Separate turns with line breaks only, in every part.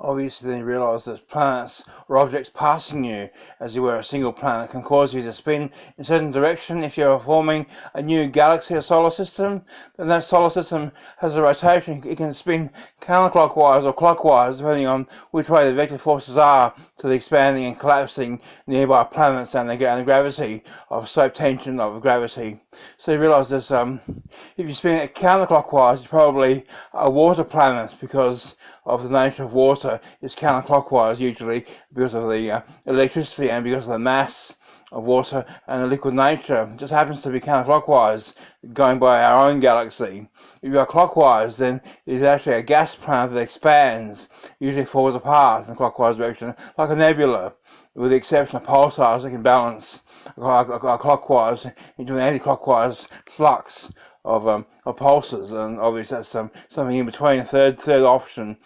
Obviously, then you realise that planets or objects passing you, as you were a single planet, can cause you to spin in a certain direction. If you're forming a new galaxy or solar system, then that solar system has a rotation. It can spin counterclockwise or clockwise, depending on which way the vector forces are to the expanding and collapsing nearby planets and the gravity of slope tension of gravity. So you realise this. If you spin it counterclockwise, it's probably a water planet because of the nature of water. It's counterclockwise usually because of the electricity and because of the mass of water and the liquid nature. It just happens to be counterclockwise, going by our own galaxy. If you are clockwise, then it is actually a gas planet that expands, usually falls apart in the clockwise direction, like a nebula, with the exception of pulsars that can balance clockwise into an anti-clockwise flux of pulses, and obviously that's something in between. A third option,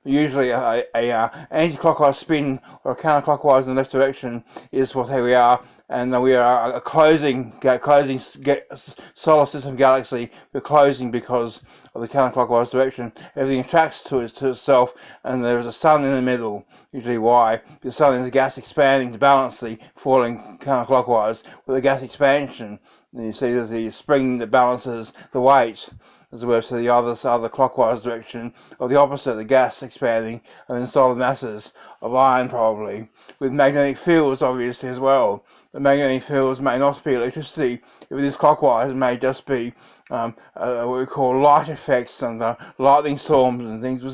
usually a anti-clockwise spin or a counterclockwise in the left direction is what we are, and we are a closing solar system galaxy. We're closing because of the counterclockwise direction. Everything attracts to itself, and there is a sun in the middle. Usually why? The sun is a gas expanding to balance the falling counterclockwise with a gas expansion. And you see there's the spring that balances the weight as opposed to the other clockwise direction, or the opposite, the gas expanding, and then solid masses of iron probably, with magnetic fields obviously as well. The magnetic fields may not be electricity. If it is clockwise, it may just be what we call light effects and lightning storms and things we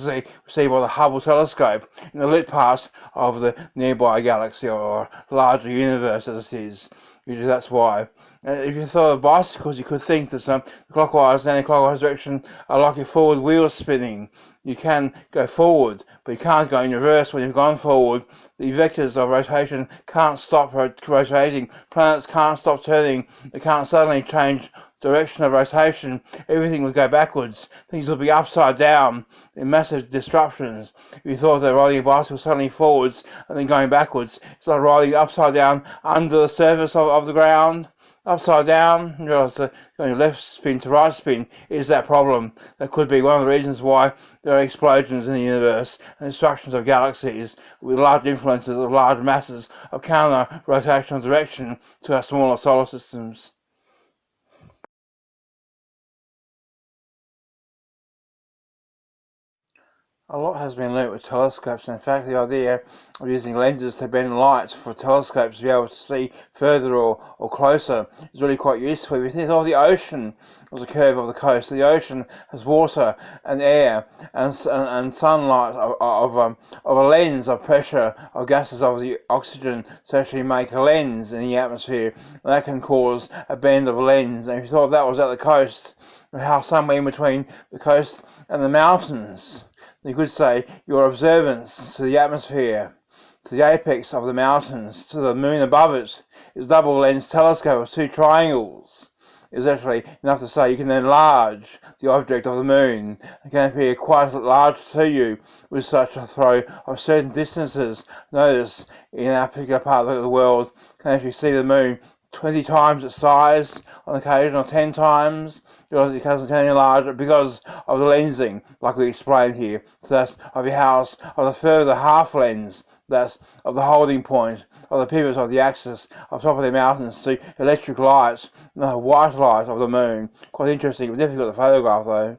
see by the Hubble telescope in the lit part of the nearby galaxy or larger universe as it is. Usually that's why. If you thought of bicycles, you could think that the clockwise and anti-clockwise direction are like your forward wheels spinning. You can go forward, but you can't go in reverse when you've gone forward. The vectors of rotation can't stop rotating. Planets can't stop turning. They can't suddenly change direction of rotation. Everything would go backwards. Things would be upside down in massive disruptions. If you thought that riding a bicycle suddenly forwards and then going backwards, it's like riding upside down under the surface of the ground. Upside down, you realize that going left spin to right spin is that problem. That could be one of the reasons why there are explosions in the universe and destructions of galaxies with large influences of large masses of counter-rotational direction to our smaller solar systems. A lot has been learnt with telescopes, and in fact the idea of using lenses to bend light for telescopes to be able to see further or closer is really quite useful. If you think of the ocean as a curve of the coast, the ocean has water and air and sunlight of a lens of pressure of gases of the oxygen to actually make a lens in the atmosphere, and that can cause a bend of a lens. And if you thought that was at the coast, how somewhere in between the coast and the mountains, you could say your observance to the atmosphere, to the apex of the mountains, to the moon above it, is a double-lens telescope of two triangles. Is actually enough to say you can enlarge the object of the moon. It can appear quite large to you with such a throw of certain distances. Notice in our particular part of the world, can actually see the moon 20 times its size on occasion, or 10 times, because it doesn't get any larger because of the lensing, like we explained here. So that's of your house, of the further half lens, that's of the holding point, of the pivots of the axis, of top of the mountains, to electric lights, the white light of the moon. Quite interesting, but difficult to photograph though.